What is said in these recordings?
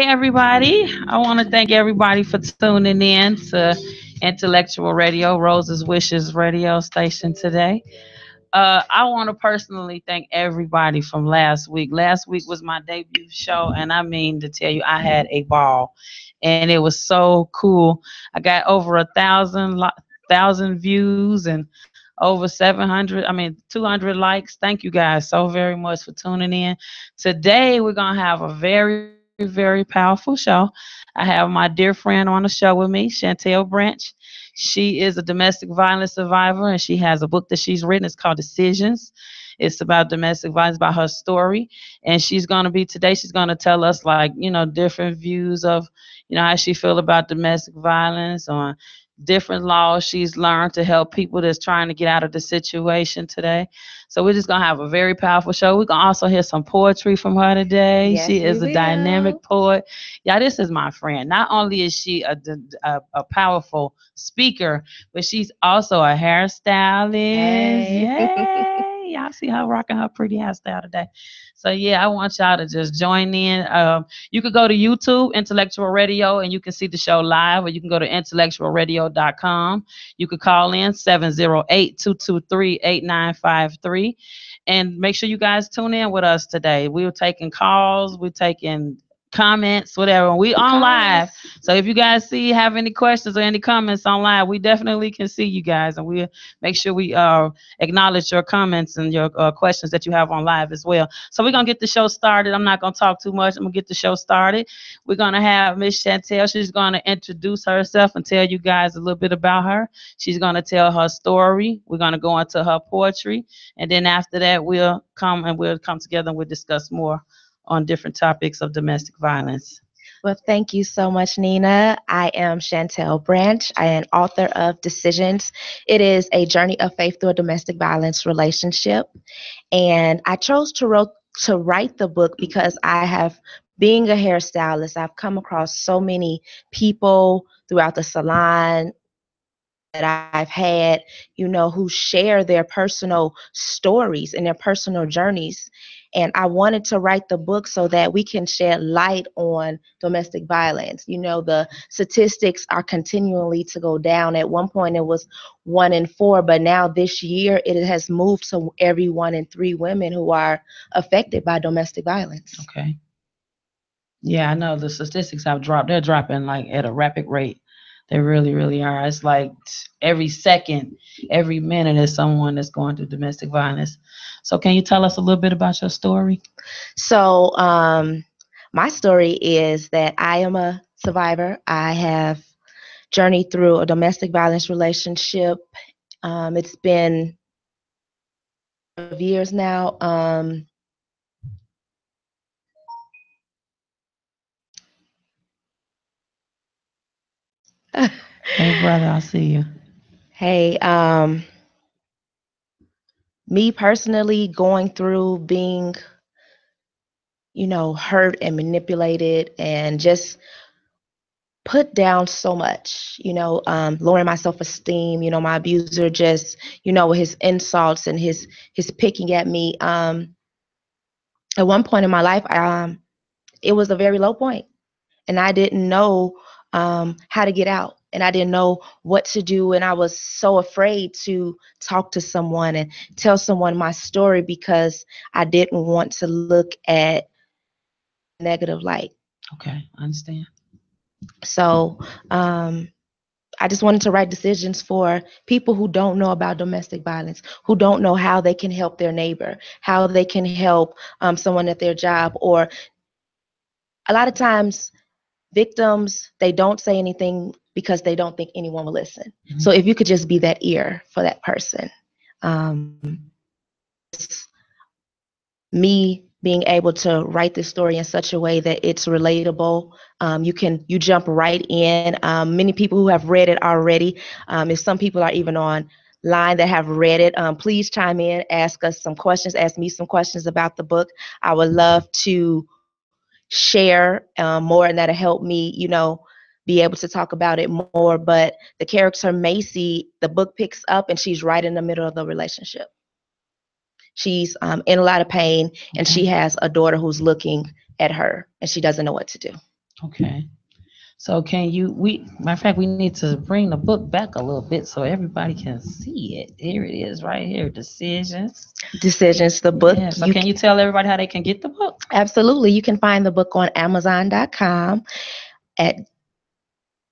everybody. I want to thank everybody for tuning in to Intellectual Radio, Rose's Wishes radio station today. I want to personally thank everybody from last week. Last week was my debut show, and I mean to tell you, I had a ball, and it was so cool. I got over 1,000 views and over 700. I mean, 200 likes. Thank you guys so very much for tuning in. Today we're gonna have a very powerful show. I have my dear friend on the show with me, Chantel Branch. She is a domestic violence survivor, and she has a book that she's written. It's called Decisions. It's about domestic violence, about her story. And she's going to be today, she's going to tell us, like, different views of, how she feel about domestic violence, on different laws she's learned to help people that's trying to get out of the situation today. So we're just going to have a very powerful show. We're going to also hear some poetry from her today. Yes, She we is a dynamic will. poet. Yeah, this is my friend. Not only is she a powerful speaker, but she's also a hairstylist. Hey. Yay! Y'all see her rocking her pretty hairstyle today. So yeah, I want y'all to just join in. You could go to YouTube, Intellectual Radio, and you can see the show live, or you can go to IntellectualRadio.com. You could call in 708-223-8953. And make sure you guys tune in with us today. We're taking calls, we're taking comments, whatever. We on live. So if you guys have any questions or any comments online, we definitely can see you guys, and we'll make sure we acknowledge your comments and your questions that you have on live as well. So we're gonna get the show started. I'm not gonna talk too much. I'm gonna get the show started. We're gonna have Miss Chantel. She's gonna introduce herself and tell you guys a little bit about her. She's gonna tell her story. We're gonna go into her poetry, and then after that, we'll come together and we'll discuss more on different topics of domestic violence. Well, thank you so much, Nina. I am Chantel Branch. I am author of Decisions. It is a journey of faith through a domestic violence relationship. And I chose to write the book because being a hairstylist, I've come across so many people throughout the salon that I've had, who share their personal stories and their personal journeys. And I wanted to write the book so that we can shed light on domestic violence. The statistics are continually to go down. At one point, it was 1 in 4, but now this year it has moved to every 1 in 3 women who are affected by domestic violence. Okay. Yeah, I know the statistics have dropped. They're dropping like at a rapid rate. They really, really are. It's like every second, every minute is someone that's going through domestic violence. So can you tell us a little bit about your story? So my story is that I am a survivor. I have journeyed through a domestic violence relationship. It's been years now. Hey, brother, I see you. Hey, me personally going through being, hurt and manipulated and just put down so much, lowering my self-esteem, my abuser just, with his insults and his picking at me. At one point in my life, it was a very low point, and I didn't know how to get out, and I didn't know what to do, and I was so afraid to talk to someone and tell someone my story because I didn't want to look at negative light. Okay, I understand. So I just wanted to write decisions for people who don't know about domestic violence, who don't know how they can help their neighbor, how they can help someone at their job. Or a lot of times victims, they don't say anything because they don't think anyone will listen. Mm-hmm. So if you could just be that ear for that person. Me being able to write this story in such a way that it's relatable. You jump right in. Many people who have read it already, if some people are even on line that have read it, please chime in, ask us some questions, ask me some questions about the book. I would love to share more, and that'll help me, be able to talk about it more. But the character Macy, the book picks up and she's right in the middle of the relationship. She's in a lot of pain, and she has a daughter who's looking at her, and she doesn't know what to do. Okay. So can you matter of fact we need to bring the book back a little bit so everybody can see it. Here it is right here. Decisions. Decisions, the book. Yeah. So can you tell everybody how they can get the book? Absolutely. You can find the book on Amazon.com at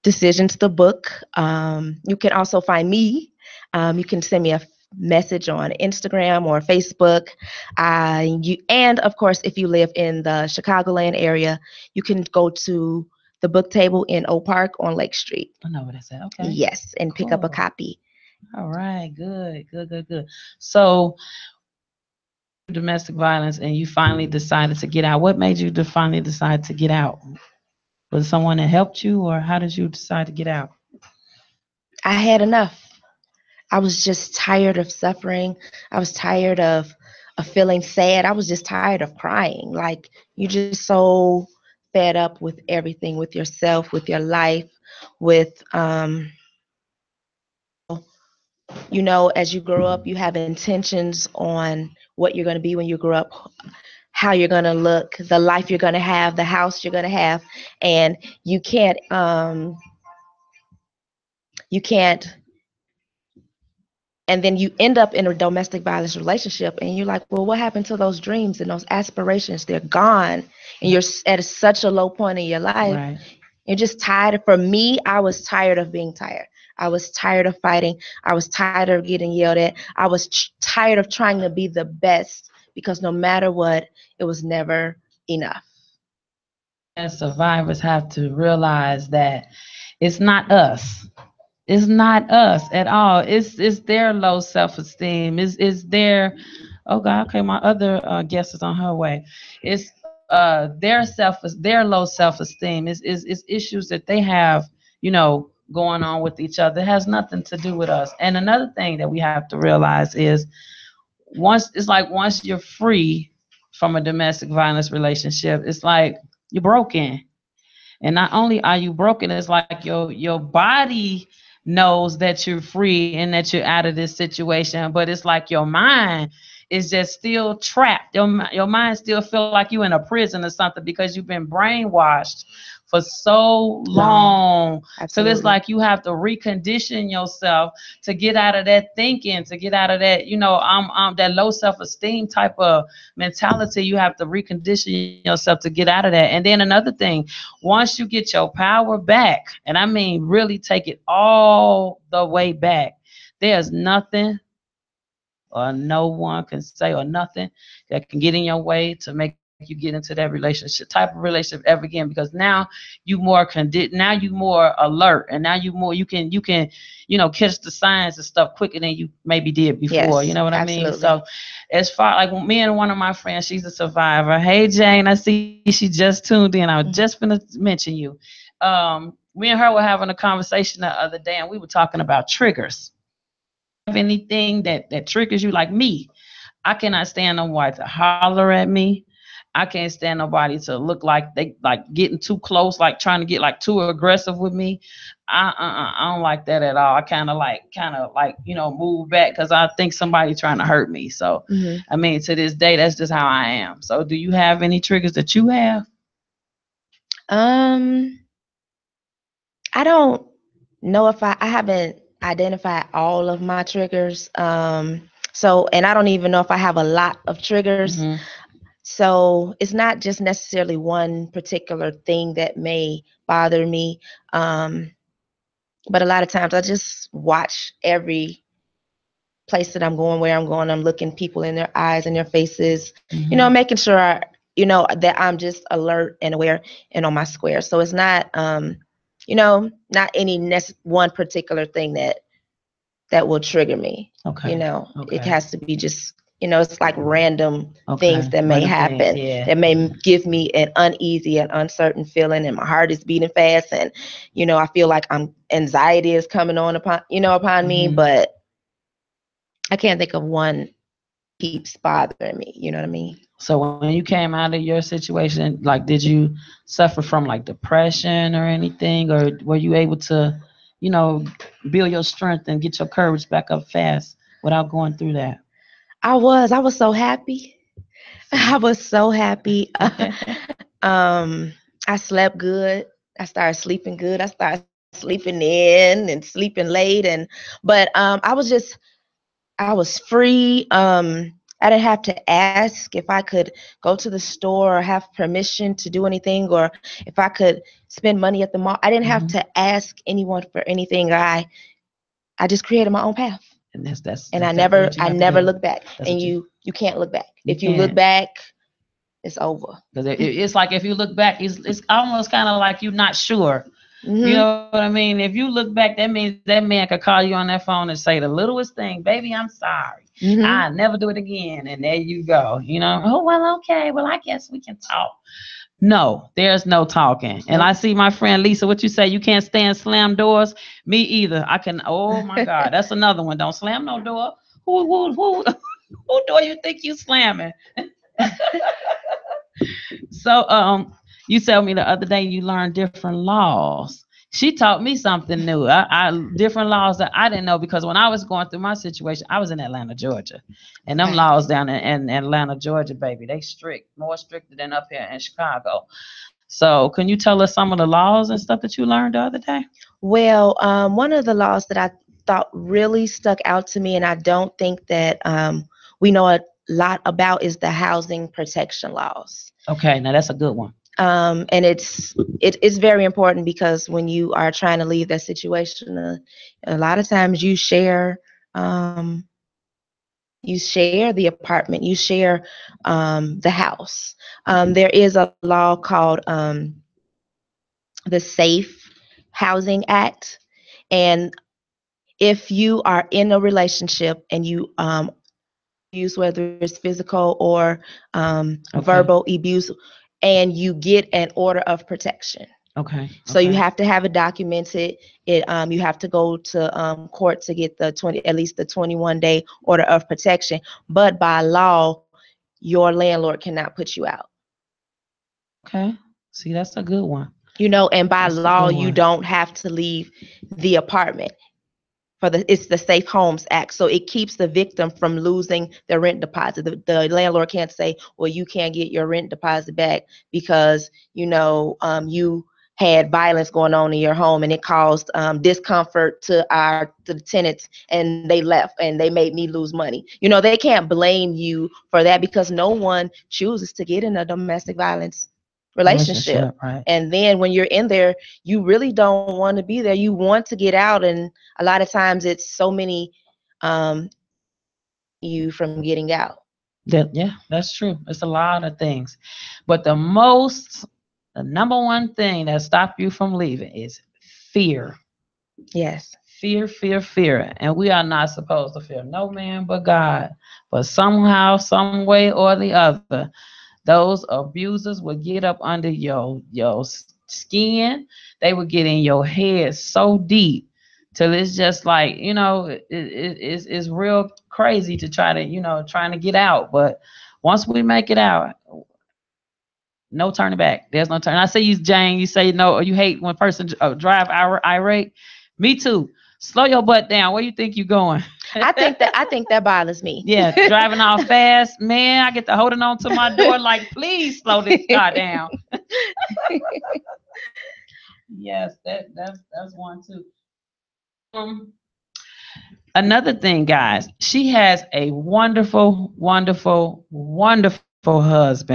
Decisions, the book. You can also find me. You can send me a message on Instagram or Facebook. And of course, if you live in the Chicagoland area, you can go to the book table in Oak Park on Lake Street. I know what I said. Okay. Yes, and pick up a Cool. copy. All right. Good. Good. Good. Good. So domestic violence and you finally decided to get out. What made you finally decide to get out? Was it someone that helped you or how did you decide to get out? I had enough. I was just tired of suffering. I was tired of feeling sad. I was just tired of crying. Like you're just so fed up with everything, with yourself, with your life, with as you grow up, you have intentions on what you're going to be when you grow up, how you're going to look, the life you're going to have, the house you're going to have, and you can't and then you end up in a domestic violence relationship and you're like, well, what happened to those dreams and those aspirations? They're gone, and you're at such a low point in your life. Right. You're just tired. For me, I was tired of being tired. I was tired of fighting. I was tired of getting yelled at. I was tired of trying to be the best, because no matter what, it was never enough. As survivors have to realize that it's not us. It's not us at all. It's their low self esteem. It's their oh God, okay, my other guest is on her way. It's their low self esteem. Is issues that they have, going on with each other. It has nothing to do with us. And another thing that we have to realize is once you're free from a domestic violence relationship, it's like you're broken. And not only are you broken, it's like your body knows that you're free and that you're out of this situation, but it's like your mind is just still trapped. Your mind still feel like you in a prison or something because you've been brainwashed for so long. So it's like you have to recondition yourself to get out of that thinking, to get out of that, that low self-esteem type of mentality. You have to recondition yourself to get out of that. And then another thing, once you get your power back, and I mean really take it all the way back, there's nothing or no one can say or nothing that can get in your way to make you get into that type of relationship ever again, because now now you more alert, and now you can catch the signs and stuff quicker than you maybe did before. Yes, You know what I mean? absolutely. So as far like me and one of my friends, she's a survivor. Hey Jane, I see she just tuned in. I was just gonna mention you. Me and her were having a conversation the other day, and we were talking about triggers. Have anything that triggers you? Like me, I cannot stand nobody to holler at me. I can't stand nobody to look like they like getting too close, like trying to get like too aggressive with me. I don't like that at all. I kind of like move back because I think somebody trying to hurt me. So I mean, to this day, that's just how I am. So do you have any triggers that you have? Um, I don't know if I haven't identified all of my triggers. And I don't even know if I have a lot of triggers. So it's not just necessarily one particular thing that may bother me. But a lot of times I just watch every place that I'm going, where I'm going. I'm looking people in their eyes and their faces, making sure that I'm just alert and aware and on my square. So it's not, not any one particular thing that will trigger me. Okay. Okay. It has to be just, it's like random things that may Random happen things, yeah. that may give me an uneasy and uncertain feeling, and my heart is beating fast, and I feel like anxiety is coming on upon me, but I can't think of one keeps bothering me. You know what I mean? So when you came out of your situation, like, did you suffer from like depression or anything, or were you able to, build your strength and get your courage back up fast without going through that? I was so happy. I was so happy. I slept good. I started sleeping good. I started sleeping in and sleeping late, I was free. I didn't have to ask if I could go to the store or have permission to do anything, or if I could spend money at the mall. I didn't have Hmm. to ask anyone for anything. I just created my own path, And that's and exactly what you I have to never do. look back. That's And what you can't look back. you If you look can't. back, it's over. Because it's like if you look back, it's almost kind of like you're not sure. You Hmm. know what I mean? If you look back, that means that man could call you on that phone and say the littlest thing, baby, I'm sorry. I Hmm. never do it again. And there you go. You know, oh, well, okay. Well, I guess we can talk. No, there's no talking. And I Nope. see my friend Lisa, what you say, you can't stand slam doors? Me either. I can, oh my God, that's another one. Don't slam no door. Who, who door you think you slamming? So, you told me the other day you learned different laws. She taught me something new. Different laws that I didn't know because when I was going through my situation, I was in Atlanta, Georgia, and them Okay. laws down in Atlanta, Georgia, baby, they strict, more stricter than up here in Chicago. So, can you tell us some of the laws and stuff that you learned the other day? Well, one of the laws that I thought really stuck out to me, and I don't think that we know a lot about, is the housing protection laws. Okay, now that's a good one. And it's very important because when you are trying to leave that situation, a lot of times um, you share the apartment, you share the house. There is a law called the Safe Housing Act, and if you are in a relationship and you abuse, whether it's physical or Okay, verbal abuse, and you get an order of protection. okay, So you okay, have to have it documented. You have to go to court to get the 20, at least the 21-day order of protection. But by law, your landlord cannot put you out. okay. See, that's a good one. And by That's a law, good you one. don't have to leave the apartment. It's the Safe Homes Act, so it keeps the victim from losing their rent deposit. The landlord can't say, well, you can't get your rent deposit back because you had violence going on in your home and it caused discomfort to the tenants, and they left and they made me lose money. They can't blame you for that because no one chooses to get in a domestic violence relationship. Relationship, right? And then when you're in there, you really don't want to be there. You want to get out, and a lot of times it's so many you from getting out. That yeah, that's true. It's a lot of things, but the number one thing that stop you from leaving is fear. Yes. Fear, fear, fear. And we are not supposed to fear no man but God. But somehow, some way or the other, those abusers will get up under your skin. They will get in your head so deep till it's just like it's real crazy to try to trying to get out. But once we make it out, no turning back. There's no turn. I see you, Jane. You say no, or you hate when person drive irate. Me too. Slow your butt down. Where you think you going? I think that bothers me. Yeah, driving off fast, man. I get to holding on to my door like, please slow this car down. Yes, that's one too. Um, Another thing, guys, she has a wonderful, wonderful, wonderful husband.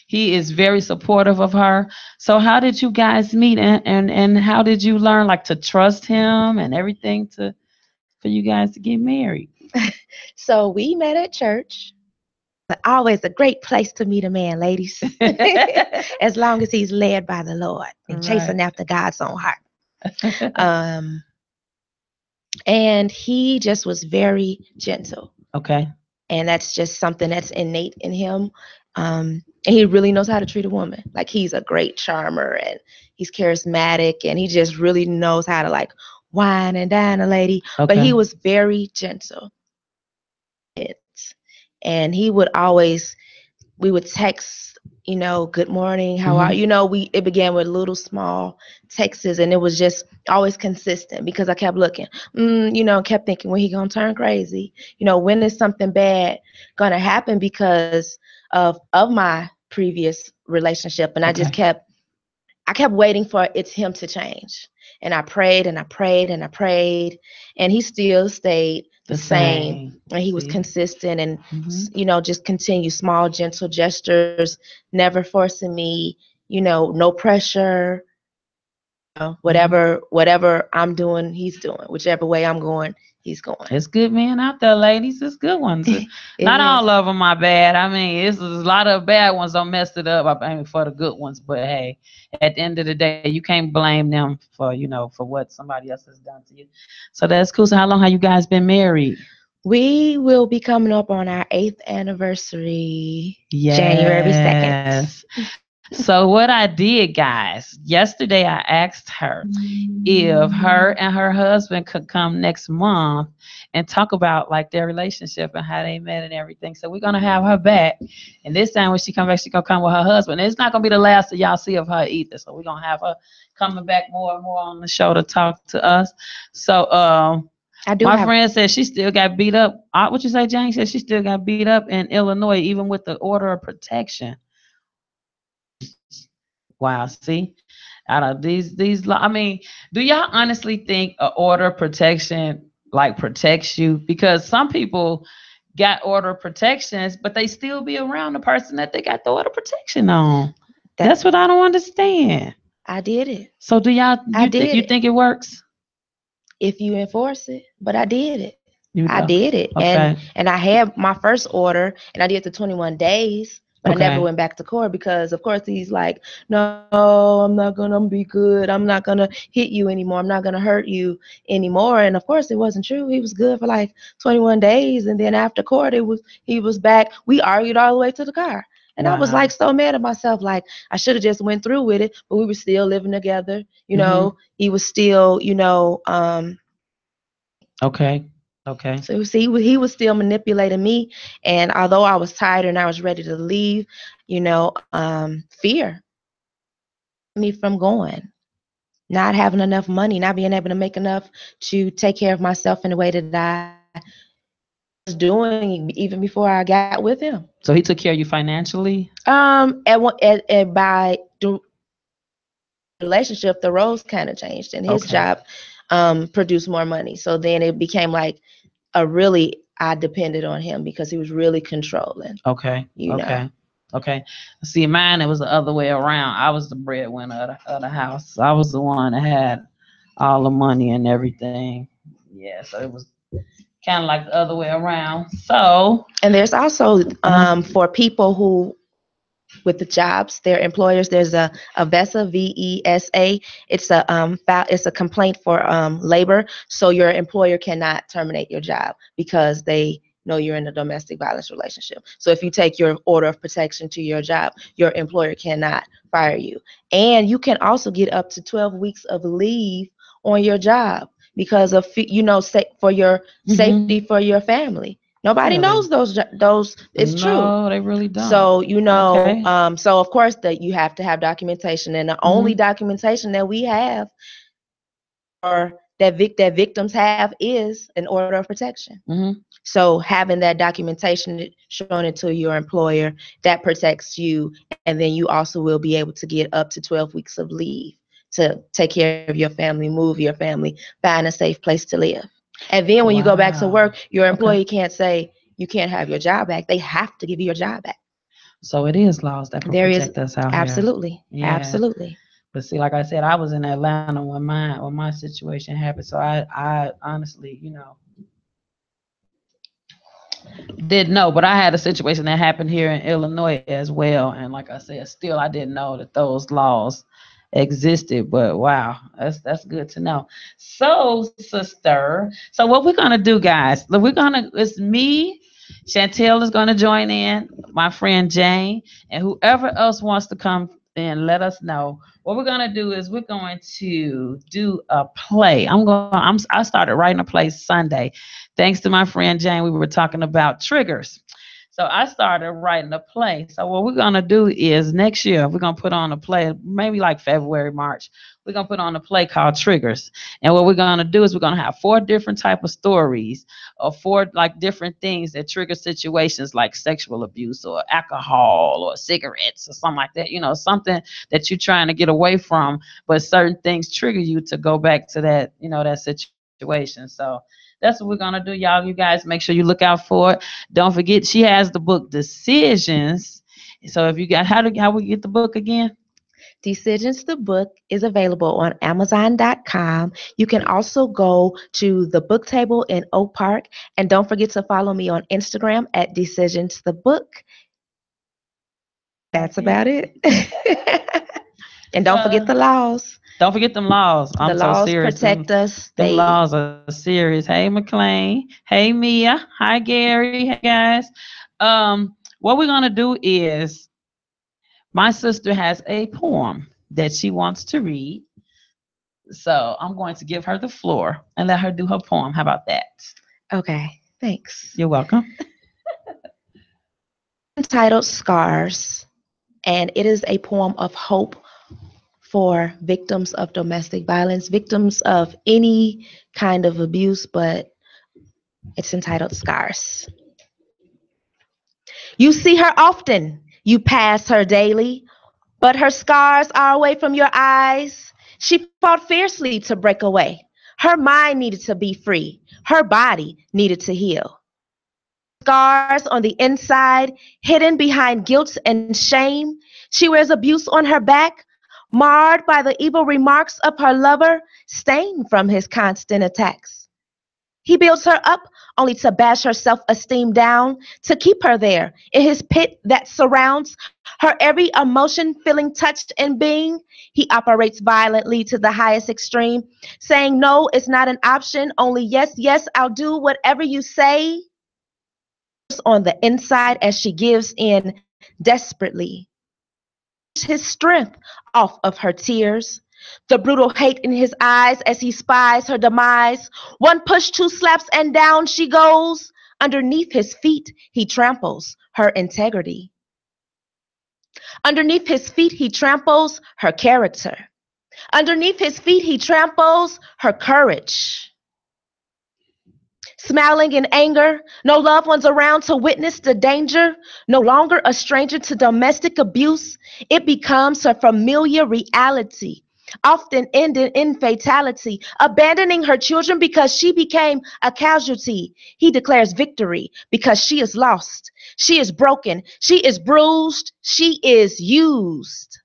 He is very supportive of her. So how did you guys meet and how did you learn like to trust him and everything to for you guys to get married? So we met at church. Always a great place to meet a man, ladies. As long as he's led by the Lord and Right. chasing after God's own heart. Um, and he just was very gentle. Okay. And that's just something that's innate in him. And he really knows how to treat a woman. Like, he's a great charmer and he's charismatic and he just really knows how to like wine and dine a lady. But he Okay. was very gentle. And he would always, we would text, good morning, how are Hmm. it began with little small texts, and it was just always consistent because I kept looking, kept thinking, when he gonna turn crazy, when is something bad gonna happen because of my previous relationship. And I just Okay. kept I kept waiting for it's him to change. And I prayed and I prayed and I prayed, and he still stayed the same. And he was See? consistent and, Hmm. just continued small, gentle gestures, never forcing me, no pressure. Hmm. Whatever I'm doing, he's doing. Whichever way I'm going, he's going. It's good men out there, ladies. It's good ones. It Not is. all of them are bad. I mean, it's a lot of bad ones don't mess it up. I mean, for the good ones. But hey, at the end of the day, you can't blame them for for what somebody else has done to you. So that's cool. So how long have you guys been married? We will be coming up on our 8th anniversary, January 2nd. Yes. So what I did, guys, yesterday I asked her if her and her husband could come next month and talk about like their relationship and how they met and everything. So we're gonna have her back. And this time when she come back, she gonna come with her husband. And it's not gonna be the last that y'all see of her either. So we're gonna have her coming back more and more on the show to talk to us. So I do my have. friend said she still got beat up. What you say, Jane? Said she still got beat up in Illinois, even with the order of protection. Wow, see, out of I mean, do y'all honestly think a order of protection like protects you? Because some people got order of protections, but they still be around the person that they got the order of protection on. That That's what I don't understand. I did it. So do y'all I you did it. think it works? If you enforce it, but I did it. You I do. did it. And Okay. and I had my first order and I did the 21 days, but I never Okay. went back to court because of course he's like, "No, I'm not going to be good. I'm not going to hit you anymore. I'm not going to hurt you anymore." And of course it wasn't true. He was good for like 21 days and then after court he was back. We argued all the way to the car. And I was Wow. like so mad at myself, like I should have just went through with it, but we were still living together, Mhm. He was still, Okay. Okay. so see, he was still manipulating me, and although I was tired and I was ready to leave, fear kept me from going. Not having enough money, not being able to make enough to take care of myself in the way that I was doing even before I got with him. So he took care of you financially? By the relationship, the roles kind of changed, and his Okay. job produced more money. So then it became like I depended on him because he was really controlling. Okay. You know. Okay. Okay. See, mine, it was the other way around. I was the breadwinner of the house. I was the one that had all the money and everything. Yeah, so it was kind of like the other way around. So, And there's also uh, for people who with the jobs, their employers. There's a VESA, VESA. It's a complaint for labor. So your employer cannot terminate your job because they know you're in a domestic violence relationship. So if you take your order of protection to your job, your employer cannot fire you. And you can also get up to 12 weeks of leave on your job because of for your mm-hmm. safety for your family. Nobody knows Really? those. It's true. No, they really don't. So, Okay. so of course that you have to have documentation, and the only Mm-hmm. documentation that we have or that victims have is an order of protection. Mm-hmm. So having that documentation shown it to your employer, that protects you, and then you also will be able to get up to 12 weeks of leave to take care of your family, move your family, find a safe place to live. And then when you go back to Wow. work, your Okay. employee can't say you can't have your job back. They have to give you your job back. So it is laws that can There is protect us out here. absolutely, Yeah. absolutely. But see, like I said, I was in Atlanta when my situation happened. So I honestly, didn't know. But I had a situation that happened here in Illinois as well. And like I said, still I didn't know that those laws existed. But wow, that's good to know. So, sister, so what we're gonna do, guys? It's me. Chantel is gonna join in, my friend Jane, and whoever else wants to come in, let us know. What we're gonna do is we're going to do a play. I started writing a play Sunday, thanks to my friend Jane. We were talking about triggers. So I started writing a play. So what we're gonna do is next year we're gonna put on a play, maybe like February, March. We're gonna put on a play called Triggers. And what we're gonna do is we're gonna have four different type of stories or four like different things that trigger situations like sexual abuse or alcohol or cigarettes or something like that. Something that you're trying to get away from, but certain things trigger you to go back to that, that situation. So that's what we're gonna do, y'all. You guys make sure you look out for it. Don't forget, she has the book Decisions. So if you got how we get the book again? Decisions, the book, is available on Amazon.com. You can also go to the book table in Oak Park. And don't forget to follow me on Instagram at Decisions, the book. That's about it. And don't forget the laws. Don't forget them laws. The I'm so laws serious. protect us. Them laws are serious. Hey, McLean. Hey, Mia. Hi, Gary. Hey, guys. What we're gonna do is my sister has a poem that she wants to read. So I'm going to give her the floor and let her do her poem. How about that? Okay, thanks. You're welcome. Entitled Scars, and it is a poem of hope for victims of domestic violence, victims of any kind of abuse, but it's entitled Scars. You see her often, you pass her daily, but her scars are away from your eyes. She fought fiercely to break away. Her mind needed to be free. Her body needed to heal. Scars on the inside, hidden behind guilt and shame. She wears abuse on her back, marred by the evil remarks of her lover, stained from his constant attacks. He builds her up only to bash her self-esteem down, to keep her there in his pit that surrounds her every emotion, feeling, touched, and being. He operates violently to the highest extreme, saying no is not an option, only yes, yes, I'll do whatever you say. On the inside as she gives in desperately. His strength off of her tears. The brutal hate in his eyes as he spies her demise. One push, two slaps, and down she goes. Underneath his feet, he tramples her integrity. Underneath his feet, he tramples her character. Underneath his feet, he tramples her courage. Smiling in anger, no loved ones around to witness the danger, no longer a stranger to domestic abuse, it becomes her familiar reality, often ending in fatality, abandoning her children because she became a casualty. He declares victory because she is lost, she is broken, she is bruised, she is used.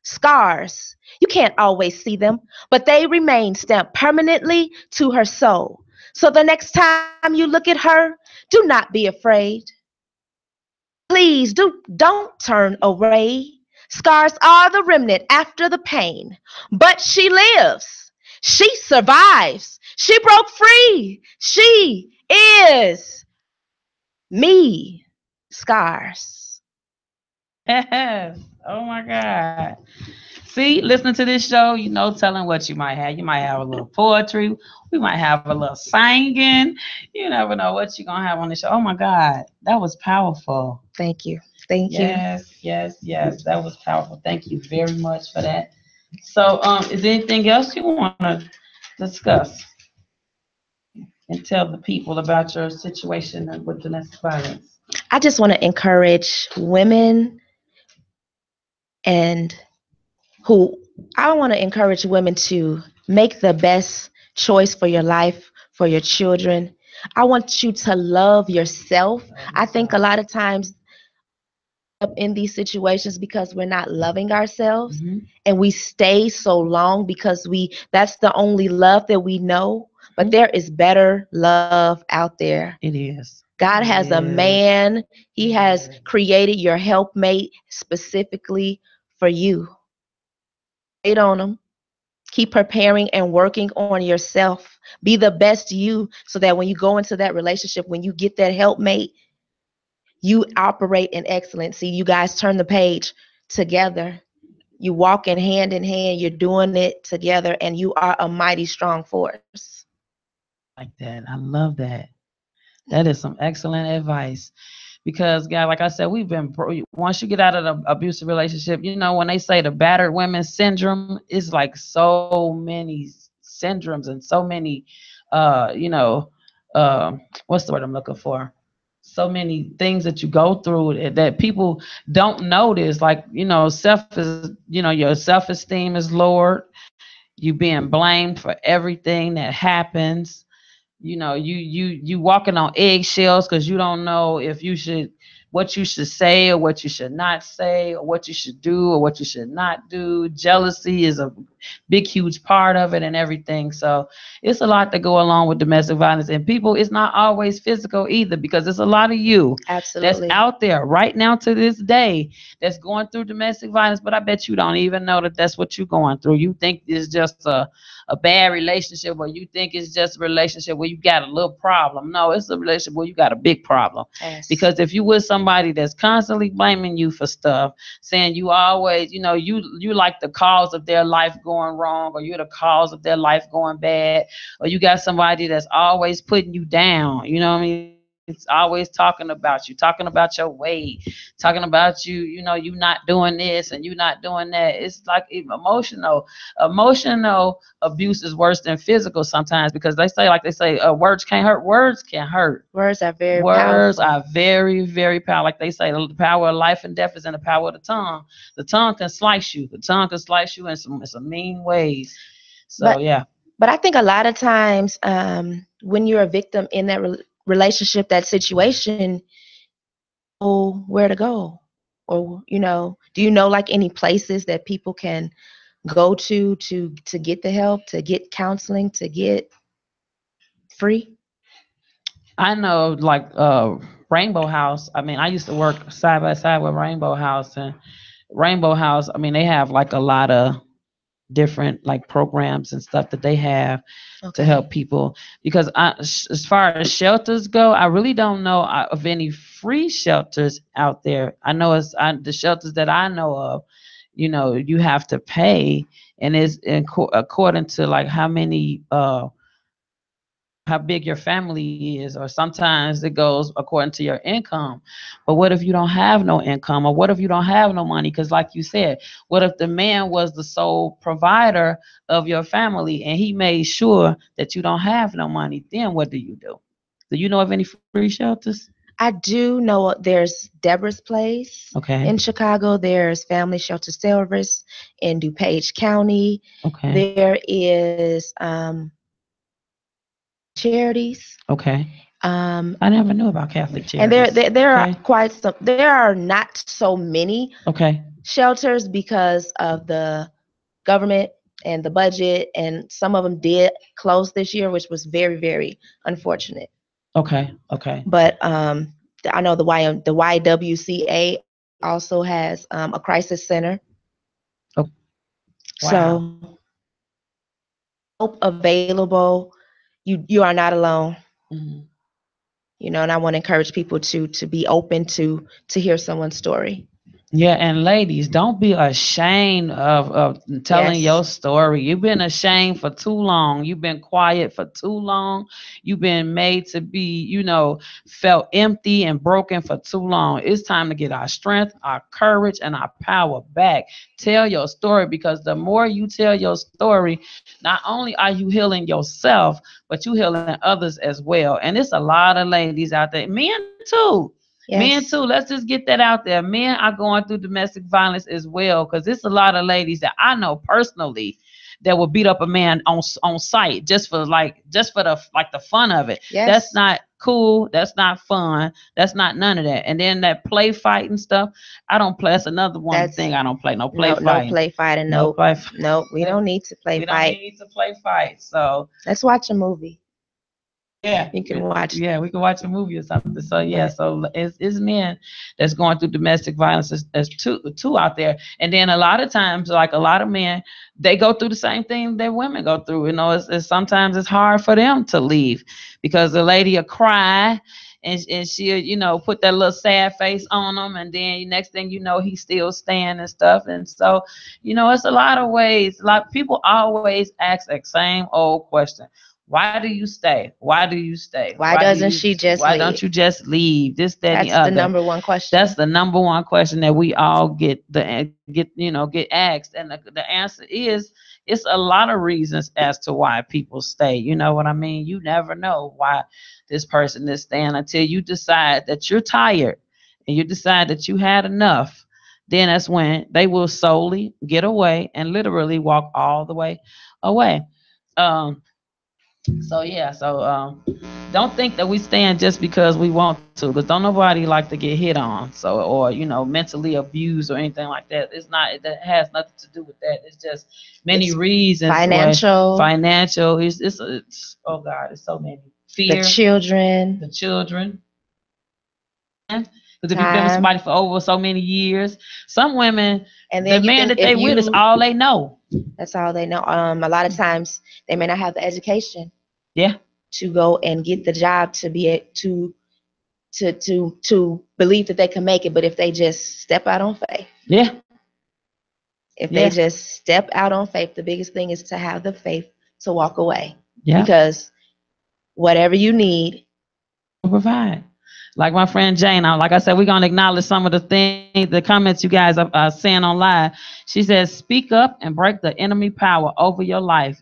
Scars, you can't always see them, but they remain stamped permanently to her soul. So the next time you look at her, do not be afraid. Please don't turn away. Scars are the remnant after the pain, but she lives. She survives. She broke free. She is me. Scars. Yes. Oh my God. See, listening to this show, telling what you might have. You might have a little poetry. We might have a little singing. You never know what you're going to have on the show. Oh, my God. That was powerful. Thank you. Thank you. Yes. That was powerful. Thank you very much for that. So, is there anything else you want to discuss and tell the people about your situation with domestic violence? I just want to encourage women and I want to encourage women to make the best choice for your life, for your children. I want you to love yourself. I think a lot of times up in these situations because we're not loving ourselves, and we stay so long because that's the only love that we know. But there is better love out there. It is. God has a man. He has created your helpmate specifically for you. Wait on him. Keep preparing and working on yourself. Be the best you so that when you go into that relationship, when you get that helpmate, you operate in excellence. See, you guys turn the page together. You walk in hand. You're doing it together, and you are a mighty strong force. Like that. I love that. That is some excellent advice. because yeah, like I said, once you get out of the abusive relationship, when they say the battered women syndrome, it's like so many syndromes and so many, you know, uh, what's the word I'm looking for? So many things that you go through that people don't notice. Like, your self esteem is lowered. You being blamed for everything that happens. You walking on eggshells because you don't know if you should what you should say or what you should not say, or what you should do or what you should not do. Jealousy is a big huge part of it and everything. So it's a lot to go along with domestic violence, and people, it's not always physical either, because there's a lot of you that's Absolutely. out there right now to this day that's going through domestic violence, but I bet you don't even know that that's what you're going through. You think it's just a bad relationship, or you think it's just a relationship where you got a little problem. No, it's a relationship where you got a big problem. Yes. Because if you with somebody that's constantly blaming you for stuff, saying you always, you like the cause of their life going wrong, or you're the cause of their life going bad, or you got somebody that's always putting you down, it's always talking about you, talking about your weight, talking about you not doing this and you not doing that. It's like emotional abuse is worse than physical sometimes, because they say words can't hurt. Words can hurt. Words are very Words powerful. are very, very powerful. Like they say, the power of life and death is in the power of the tongue. The tongue can slice you. The tongue can slice you in some mean ways. So But yeah. but I think a lot of times, when you're a victim in that relationship, that situation, know where to go, or do you know like any places that people can go to get the help, to get counseling, to get free? I know, like Rainbow House. I mean, I used to work side by side with Rainbow House, and Rainbow House, I mean, they have like a lot of different like programs and stuff that they have to Okay. help people. Because as far as shelters go, I really don't know of any free shelters out there. I know the shelters that I know of, you have to pay, and it's according to like how big your family is, or sometimes it goes according to your income. But what if you don't have no income, or what if you don't have no money? Because like you said, what if the man was the sole provider of your family and he made sure that you don't have no money? Then what do you do? Do you know of any free shelters? I do know there's Deborah's Place Okay. in Chicago. There's Family Shelter Service in DuPage County. Okay. There is charities. Okay. Um, I never knew about Catholic and there, charities. there there are Okay. quite some. There are not so many Okay. shelters because of the government and the budget, and some of them did close this year, which was very, very unfortunate. Okay. Okay. But I know the YWCA also has a crisis center. Okay. Wow. So help available. You are not alone. Mhm. And I want to encourage people to be open to hear someone's story. Yeah, and ladies, don't be ashamed of telling Yes. your story. You've been ashamed for too long. You've been quiet for too long. You've been made to be, felt empty and broken for too long. It's time to get our strength, our courage, and our power back. Tell your story, because the more you tell your story, not only are you healing yourself, but you healing others as well. And it's a lot of ladies out there, men too. Men too. Yes. Let's just get that out there. Men are going through domestic violence as well, because it's a lot of ladies that I know personally that will beat up a man on sight, just for the fun of it. That's Yes. not cool. That's not fun. That's not none of that. And then that play fight and stuff, I don't play. That's another one That's thing I don't play. No play no fighting. play fighting. No No, play. no, we don't need to play We don't fight. need to play fight. So Let's watch a movie. yeah, You can watch. yeah, we can watch a movie or something. So yeah, But so it's men that's going through domestic violence as two out there, and then a lot of times, like a lot of men, they go through the same thing that women go through. It's sometimes it's hard for them to leave, because the lady will cry. And she'll, put that little sad face on them, and then next thing you know, he's still staying and stuff. And so, it's a lot of ways. A lot of people always ask that same old question: Why do you stay? Why do you stay? Why doesn't she just why don't leave? you just leave? This, that, and the That's the other. number one question. That's the number one question that we all get asked, and the answer is it's a lot of reasons as to why people stay. You know what I mean? You never know why this person is staying until you decide that you're tired and you decide that you had enough. Then that's when they will solely get away and literally walk all the way away. Um, so don't think that we stand just because we want to, because don't nobody like to get hit on, so, or mentally abused or anything like that. It's not, that has nothing to do with that. It's just many It's reasons. financial. It's oh God, it's so many. The Fear, children. the children. Because if you've been with Time. somebody for over so many years, some women, And the then you man can, that if they with is you, all they know. that's all they know. A lot of times they may not have the education Yeah, to go and get the job to be to believe that they can make it. But if they just step out on faith, yeah, if they yeah, just step out on faith, the biggest thing is to have the faith to walk away. yeah. Because whatever you need, Provide. Like my friend Jane, like I said, we're gonna acknowledge some of the things, the comments you guys are saying on live. She says, "Speak up and break the enemy power over your life."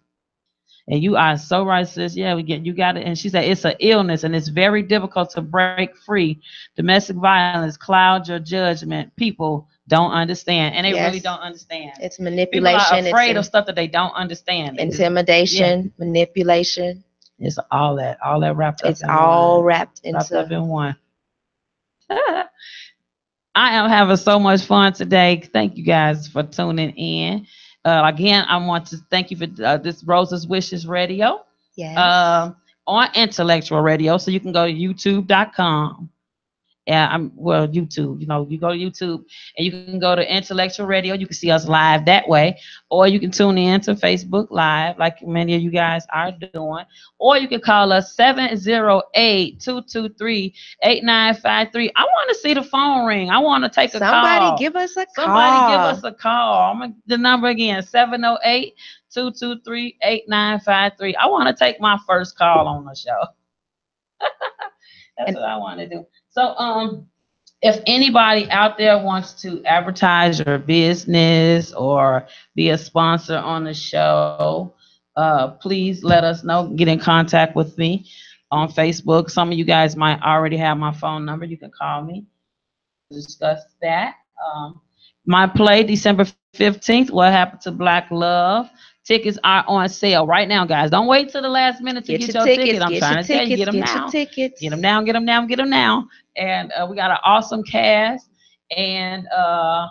And you are so right, sis. Yeah, you got it. And she said it's an illness and it's very difficult to break free. Domestic violence clouds your judgment. People don't understand, and they really yes, don't understand. it's People are manipulation, afraid of stuff that they don't understand. intimidation, manipulation. It's all that wrapped up It's in all one. wrapped Wrapped up into. in one. I am having so much fun today. Thank you guys for tuning in. Again, I want to thank you for this Rosa's Wishes Radio Yes. on Intellectual Radio. So you can go to youtube.com. Yeah, YouTube. You go to YouTube and you can go to Intellectual Radio. You can see us live that way, or you can tune in to Facebook Live, like many of you guys are doing, or you can call us 708-223-8953. I want to see the phone ring. I want to take a Somebody call. give us a Somebody give us call. a call. I'm gonna, the number again, 708-223-8953. I want to take my first call on the show. That's And what I want to do. So, if anybody out there wants to advertise your business or be a sponsor on the show, please let us know. Get in contact with me on Facebook. Some of you guys might already have my phone number. You can call me, discuss that. My play December 15th. What happened to Black Love? Tickets are on sale right now, guys. Don't wait till the last minute to get get your your ticket. tickets, I'm get your trying to tell you, get tickets, them get your now. tickets. Get them now, get them now, get them now. And we got an awesome cast, and on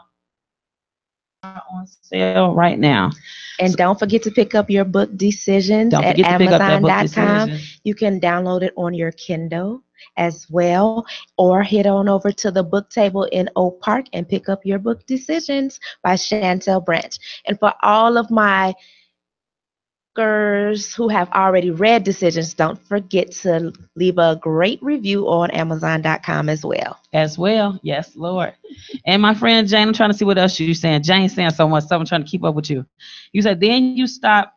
sale right now. And don't forget to pick up your book Decisions Don't at forget to pick up that book Amazon.com. Decision. You can download it on your Kindle as well, or head on over to the book table in Oak Park and pick up your book Decisions by Chantel Branch. And for all of my who have already read Decisions, don't forget to leave a great review on Amazon.com as well. As well, yes, Lord. And my friend Jane, I'm trying to see what else you're saying. Jane's saying so much stuff. I'm trying to keep up with you. You said then you stop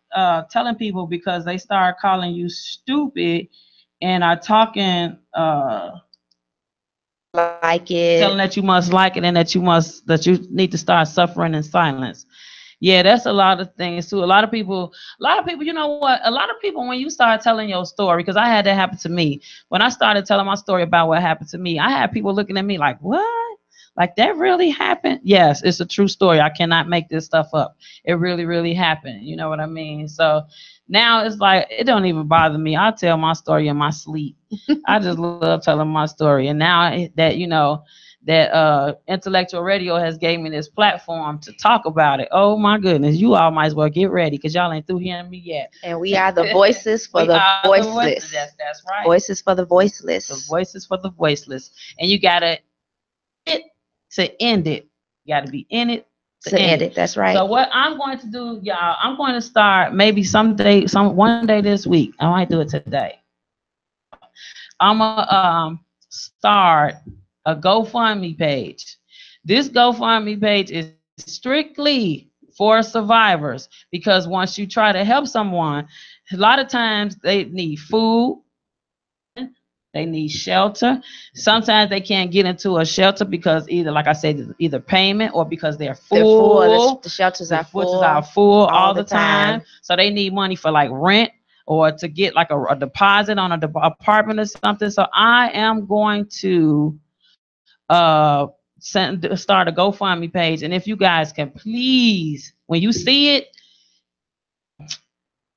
telling people because they start calling you stupid and are talking Like it. telling that you must like it and that you need to start suffering in silence. Yeah, that's a lot of things too. A lot of people, you know what? A lot of people, when you start telling your story, because I had that happen to me. When I started telling my story about what happened to me, I had people looking at me like, what? Like that really happened? Yes, it's a true story. I cannot make this stuff up. It really, really happened. You know what I mean? So now it's like, it don't even bother me. I tell my story in my sleep. I just love telling my story. And now that, that Intellectual Radio has gave me this platform to talk about it. Oh my goodness, you all might as well get ready because y'all ain't through hearing me yet. And we are the voices for the voiceless. That's right. Voices for the voiceless. The voices for the voiceless. And you gotta to end it. You gotta be in it to end it. That's right. So what I'm going to do, y'all, I'm going to start maybe one day this week. I might do it today. I'm gonna start a GoFundMe page. This GoFundMe page is strictly for survivors because once you try to help someone, A lot of times they need food, they need shelter. Sometimes they can't get into a shelter because either, like I said, either payment or because they're full. The shelters are full all all the the time. So they need money for like rent or to get like a deposit on a apartment or something. So I am going to start a GoFundMe page. And if you guys can please, when you see it,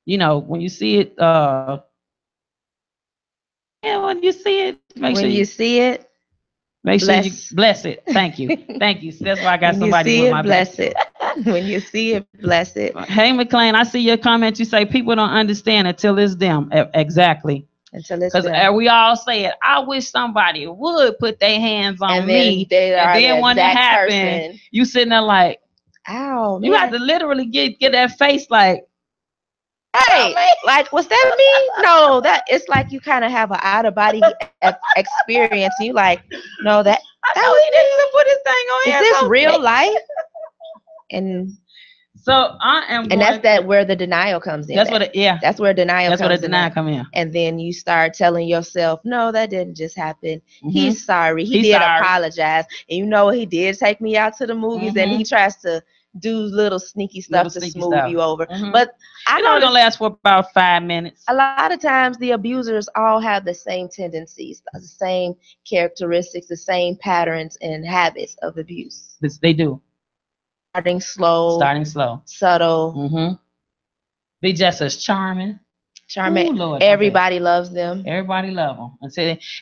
when you see it, yeah, when you see it, When you see it, make sure you bless it. Thank you. Thank you. That's why I got somebody with my bless it. When you see it, bless it. Hey, McLean, I see your comment. You say people don't understand until it's them. Exactly. Until it's them. Because we all say it. I wish somebody would put their hands on me. And then when it happens, you sitting there like, ow, man. You have to literally get that face like, hey, like, was that me? No, that it's like you kind of have an out of body experience. And you like, no, that was me. Put his thing on. Is this real life? And so I am, and that's where the denial comes in. That's where denial come in. And then you start telling yourself, no, that didn't just happen. He's sorry. He did apologize. And you know what he did? Take me out to the movies, and he tries to do little sneaky stuff to smooth you over. But I know it's gonna last for about 5 minutes. A lot of times the abusers all have the same tendencies, the same characteristics, the same patterns and habits of abuse. They do. Starting slow, subtle. Be just as charming. Ooh, Lord, everybody loves them. Everybody love them.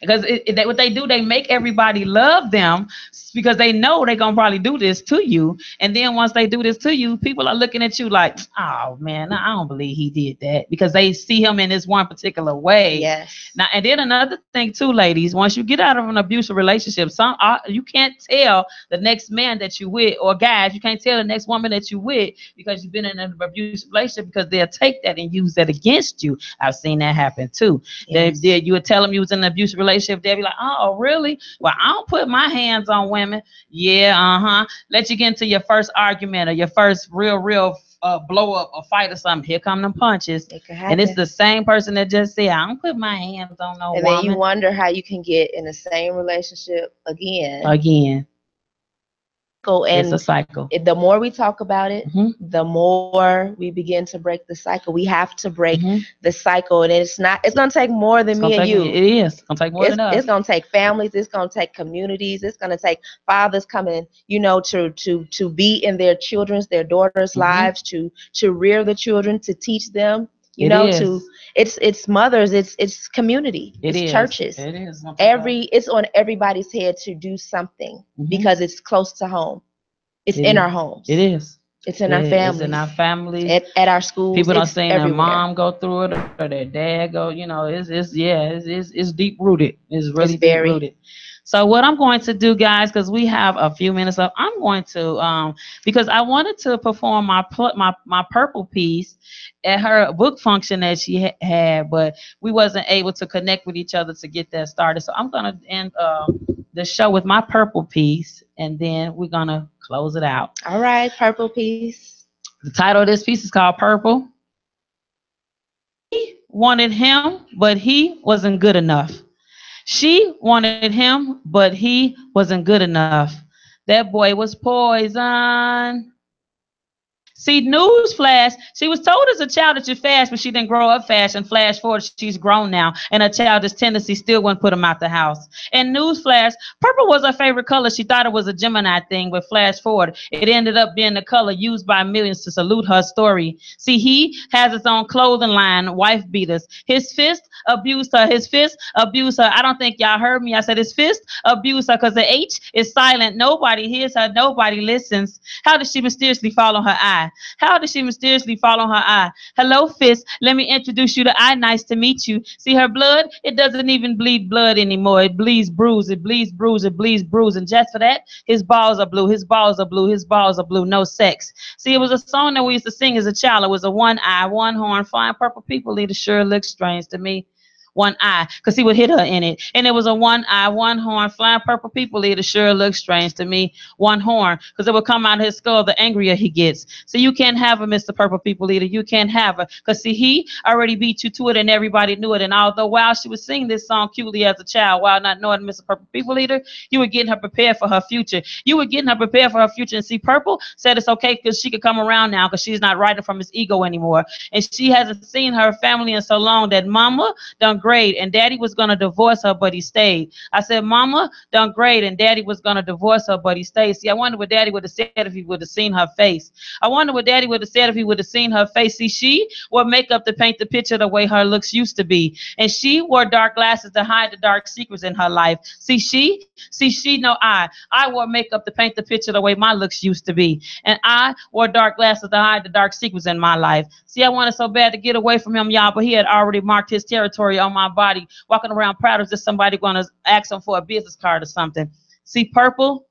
Because what they do, they make everybody love them because they know they're going to probably do this to you. And then once they do this to you, people are looking at you like, oh, man, I don't believe he did that. Because they see him in this one particular way. Yes. Now, and then another thing, too, ladies, once you get out of an abusive relationship, you can't tell the next man that you with, or guys, you can't tell the next woman that you with because you've been in an abusive relationship, because they'll take that and use that against you. I've seen that happen too. Yes. You would tell them you was in an abusive relationship. They'd be like, oh, really? Well, I don't put my hands on women. Yeah, let you get into your first argument or your first real blow up or fight or something. Here come them punches. And it's the same person that just said, I don't put my hands on no woman. And then you wonder how you can get in the same relationship again. And it's a cycle. The more we talk about it, the more we begin to break the cycle. We have to break the cycle, and it's going to take more than me and you. It is. It's going to take more than us. It's going to take families. It's going to take communities. It's going to take fathers coming, to be in their daughters' lives, to rear the children, to teach them. It's mothers, it's community, it's churches. It is. It's on everybody's head to do something because it's close to home. It's in our homes. It is. It's in our families. It's in our families. At our schools. People don't see their mom go through it or their dad go. It's deep rooted. It's really deep rooted. So what I'm going to do, guys, because we have a few minutes up, I'm going to because I wanted to perform my purple piece at her book function that she had, but we wasn't able to connect with each other to get that started. So I'm going to end the show with my purple piece, and then we're going to close it out. All right, purple piece. The title of this piece is called Purple. He wanted him, but he wasn't good enough. She wanted him, but he wasn't good enough. That boy was poison. See, newsflash, she was told as a child that you're fast, but she didn't grow up fast, and flash forward, she's grown now, and her childish tendency still wouldn't put him out the house. And newsflash, purple was her favorite color. She thought it was a Gemini thing, but flash forward, it ended up being the color used by millions to salute her story. See, he has his own clothing line, wife beaters. His fist abused her. His fist abused her. I don't think y'all heard me. I said his fist abused her because the H is silent. Nobody hears her. Nobody listens. How did she mysteriously fall on her eye? How did she mysteriously fall on her eye? Hello, fist. Let me introduce you to eye. Nice to meet you. See her blood? It doesn't even bleed blood anymore. It bleeds bruise. It bleeds bruise. It bleeds bruise. And just for that, his balls are blue. His balls are blue. His balls are blue. No sex. See, it was a song that we used to sing as a child. It was a one eye, one horn, flying purple people. It sure looks strange to me. one eye, because he would hit her in it. And it was a one eye, one horn, flying purple people eater. Sure looks strange to me. One horn, because it would come out of his skull the angrier he gets. So you can't have a Mr. Purple People Eater. You can't have her. Because see, he already beat you to it and everybody knew it. And although while she was singing this song cutely as a child, while not knowing Mr. Purple People Eater, you were getting her prepared for her future. You were getting her prepared for her future. And see, Purple said it's okay because she could come around now because she's not writing from his ego anymore. And she hasn't seen her family in so long that Mama done great and Daddy was going to divorce her, but he stayed. I said, Mama done great and Daddy was going to divorce her, but he stayed. See, I wonder what Daddy would have said if he would have seen her face. I wonder what Daddy would have said if he would have seen her face. See, she wore makeup to paint the picture the way her looks used to be. And she wore dark glasses to hide the dark secrets in her life. No, I wore makeup to paint the picture the way my looks used to be. And I wore dark glasses to hide the dark secrets in my life. See, I wanted so bad to get away from him, y'all, but he had already marked his territory on my body, walking around proud as if somebody going to ask him for a business card or something. See, Purple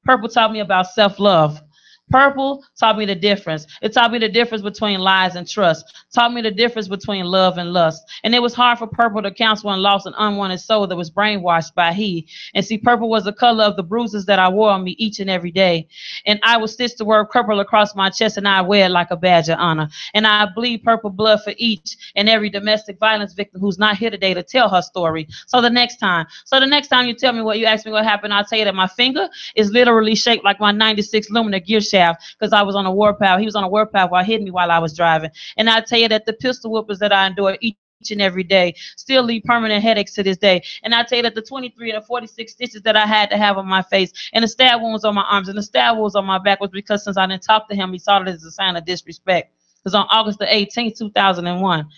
taught me about self-love. Purple taught me the difference. It taught me the difference between lies and trust. Taught me the difference between love and lust. And it was hard for Purple to counsel and lost an unwanted soul that was brainwashed by he. And see, purple was the color of the bruises that I wore on me each and every day. And I would stitch the word purple across my chest and I wear it like a badge of honor. And I bleed purple blood for each and every domestic violence victim who's not here today to tell her story. So the next time you tell me you ask me what happened, I'll tell you that my finger is literally shaped like my 96 Lumina gear shaft. Because I was on a warpath. He was on a warpath while hitting me while I was driving. And I tell you that the pistol whoopers that I endure each and every day still leave permanent headaches to this day. And I tell you that the 23 and the 46 stitches that I had to have on my face and the stab wounds on my arms and the stab wounds on my back was because since I didn't talk to him, he saw it as a sign of disrespect. Because on August the 18th, 2001,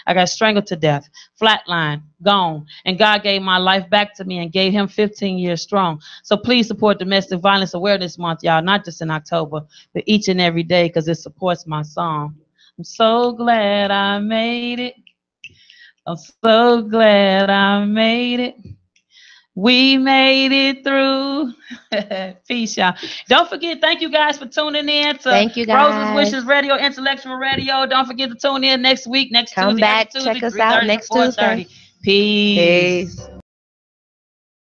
I got strangled to death, flatline, gone, and God gave my life back to me and gave him 15 years strong. So please support Domestic Violence Awareness Month, y'all, not just in October, but each and every day because it supports my song. I'm so glad I made it. I'm so glad I made it. We made it through. Peace, y'all. Don't forget, thank you guys for tuning in to Rose's Wishes Radio, Intellectual Radio. Don't forget to tune in next week, next Come Tuesday. back, Tuesday, check us out next Tuesday. Peace.